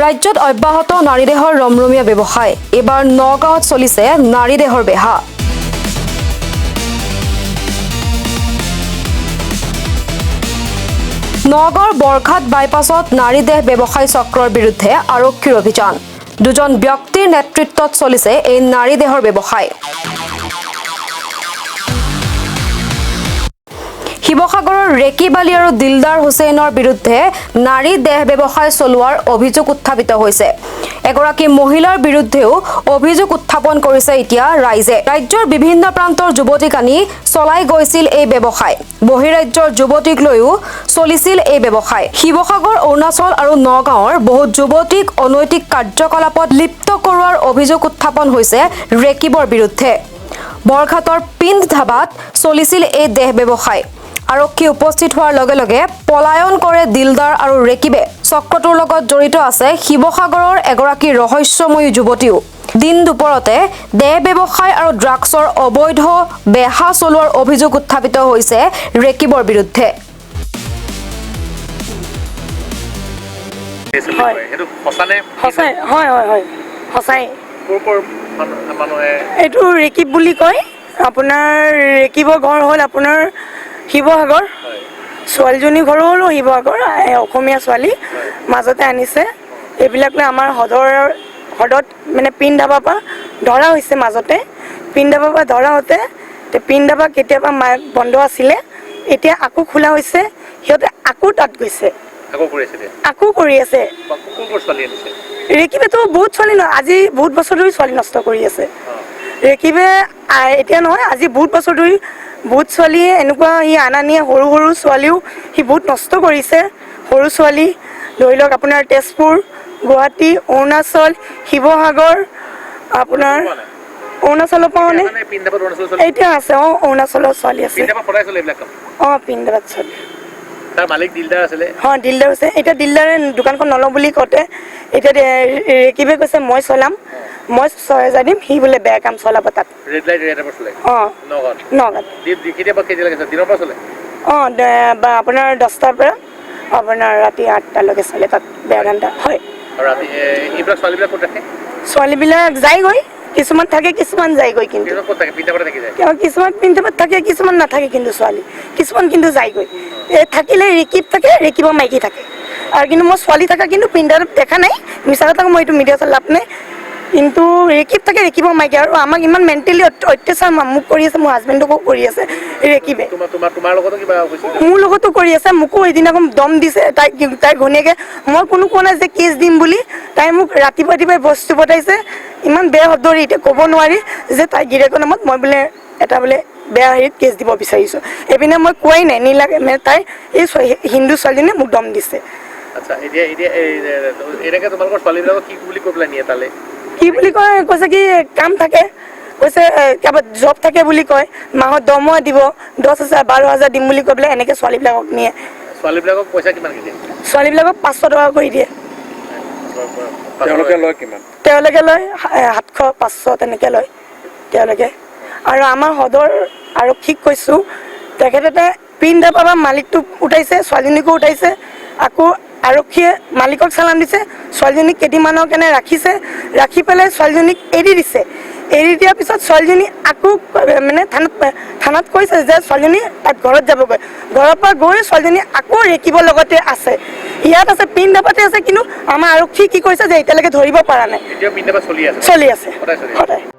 ৰাজ্যত অব্যাহত নাৰী দেহৰ ৰমৰমীয়া ব্যৱসায় এবাৰ নগাঁৱত চলিছে নাৰী দেহৰ বেহা নগাঁৱৰ বৰঘাট বাইপাছত নাৰী দেহ ব্যৱসায় চক্ৰৰ বিৰুদ্ধে আৰক্ষীৰ অভিযান দুজন ব্যক্তিৰ নেতৃত্বত চলিছে এই নাৰী দেহৰ ব্যৱসায় শিৱসাগৰৰ ৰেকিবালি আৰু দিলদাৰ হুছেইনৰ বিৰুদ্ধে নাৰী দেহ ব্যৱসায় চলোৱাৰ অভিযোগ উত্থাপিত হৈছে এগৰাকী মহিলাৰ বিৰুদ্ধেও অভিযোগ উত্থাপন কৰিছে এতিয়া ৰাইজে ৰাজ্যৰ বিভিন্ন প্ৰান্তৰ যুৱতীক আনি চলাই গৈছিল এই ব্যৱসায় বহিৰাজ্যৰ যুৱতীক লৈও চলিছিল এই ব্যৱসায় শিৱসাগৰ অৰুণাচল আৰু নগাঁৱৰ বহু যুৱতীক অনৈতিক কাৰ্যকলাপত লিপ্ত কৰোৱাৰ অভিযোগ উত্থাপন হৈছে ৰেকিবৰ বিৰুদ্ধে বৰঘাটৰ পিণ্ড ধাবাত চলিছিল এই দেহ ব্যৱসায় আৰক্ষী উপস্থিত হোৱাৰ লগে লগে পলায়ন কৰে দিলদাৰ আৰু ৰেকিবে চক্ৰটোৰ লগত জড়িত আছে শিৱসাগৰৰ এগৰাকী ৰহস্যময়ী যুৱতীও দিন দুপৰতে দেহ ব্যৱসায় আৰু ড্ৰাগছৰ অবৈধ বেহা চলোৱাৰ অভিযোগ উত্থাপিত হৈছে ৰেকিবৰ বিৰুদ্ধে এইটো ৰেকিব বুলি কয় আপোনাৰ ৰেকিবৰ ঘৰ হ'ল আপোনাৰ শিৱসাগৰ ছোৱালীজনী ঘৰো হ'ল শিৱসাগৰ অসমীয়া ছোৱালী মাজতে আনিছে এইবিলাক লৈ আমাৰ হ্ৰদত মানে পিণ্ড ধাবাৰ পৰা ধৰা হৈছে মাজতে পিণ্ড ধাবাৰ পৰা ধৰা হওঁতে পিণ্ড ধাবা কেতিয়াবা বন্ধ আছিলে এতিয়া আকৌ খোলা হৈছে সিহঁতে আকৌ তাত গৈছে আকৌ কৰি আছে ৰেকিবেতো বহুত ছোৱালী আজি বহুত বছৰ ধৰি ছোৱালী নষ্ট কৰি আছে ৰেকিবে এতিয়া নহয় আজি বহুত বছৰ ধৰি বহুত ছোৱালীয়ে এনেকুৱা সি আনা নিয়ে সৰু সৰু ছোৱালীও সি বহুত নষ্ট কৰিছে সৰু ছোৱালী ধৰি লওক আপোনাৰ তেজপুৰ গুৱাহাটী অৰুণাচল শিৱসাগৰ আপোনাৰ অৰুণাচলৰ পৰা মানে এতিয়া আছে অৰুণাচলৰ ছোৱালী আছে পিণ্ড ধাবাত চলে দিলদাৰ আছে এতিয়া দিলদাৰে দোকানখন নলওঁ বুলি কওঁতে এতিয়া ৰেকিবে কৈছে মই চলাম মই ৬,০০০ দিম সি বোলে বেয়া কাম চলাব তাত আপোনাৰ 10টাৰ পৰা আপোনাৰ ৰাতি 8টালৈকে চলে তাত বেয়া ঘণ্টা হয় ছোৱালীবিলাক যায়গৈ কিছুমান থাকে কিছুমান যায়গৈ কিন্তু কিছুমান পিণ্ড ধাবাত থাকে কিছুমান নাথাকে কিন্তু ছোৱালী কিছুমান কিন্তু যায়গৈ থাকিলে ৰেকিব থাকে ৰেকিবৰ মাইকী থাকে আৰু কিন্তু মই ছোৱালী থকা কিন্তু পিণ্ড ধাবাত দেখা নাই মিছা কথা মই এইটো মিডিয়াত লাভ নাই কিন্তু ৰেকিব থাকে ৰেকিবৰ মাইকী আৰু আমাক ইমান মেণ্টেলি অত্যাচাৰ মোক কৰি আছে মোৰ হাজবেণ্ডকো কৰি আছে ৰেকিবে মোৰ লগতো কৰি আছে মোকো এদিনাখন দম দিছে তাই ঘনীয়েকে মই কোনো কোৱা নাই যে কেছ দিম বুলি তাই মোক ৰাতিপুৱাই বস্তু পঠাইছে ইমান বেয়া শব্দৰে এতিয়া ক'ব নোৱাৰি যে তাই গিৰিয়েকৰ নামত মই বোলে এটা বোলে বেয়া হেৰিত কেছ দিব বিচাৰিছোঁ এইপিনে মই কোৱাই নাই নিলাগে মানে তাই এই হিন্দু ছোৱালীজনীয়ে মোক দম দিছে কি বুলি কয় কৈছে কি কাম থাকে কৈছে কাৰোবাত জব থাকে বুলি কয় মাহত দৰমহা দিব 10,000 12,000 দিম বুলি কৈ পেলাই এনেকৈ ছোৱালীবিলাকক নিয়ে ছোৱালীবিলাকক পইচা কিমান দিয়ে ছোৱালীবিলাকক 500 টকা কৰি দিয়ে তেওঁলোকে লয় 700 500 তেনেকৈ লয় তেওঁলোকে আৰু আমাৰ হ্ৰদৰ আৰক্ষীক কৈছোঁ তেখেতে পিণ্ড ধাবাৰ মালিকটো উঠাইছে ছোৱালীজনীকো উঠাইছে আকৌ আৰক্ষীয়ে মালিকক চালান দিছে ছোৱালীজনীক কেইদিনমানৰ কাৰণে ৰাখি পেলাই ছোৱালীজনীক এৰি দিছে এৰি দিয়াৰ পিছত ছোৱালীজনী আকৌ মানে থানাত কৈছে যে ছোৱালীজনী তাত ঘৰত যাবগৈ ঘৰৰ পৰা গৈ ছোৱালীজনী আকৌ ৰেকিবৰ লগতে আছে ইয়াত আছে পিণ্ড ধাবাতে আছে কিন্তু আমাৰ আৰক্ষী কি কৰিছে যে এতিয়ালৈকে ধৰিব পৰা নাই চলি আছে সদায়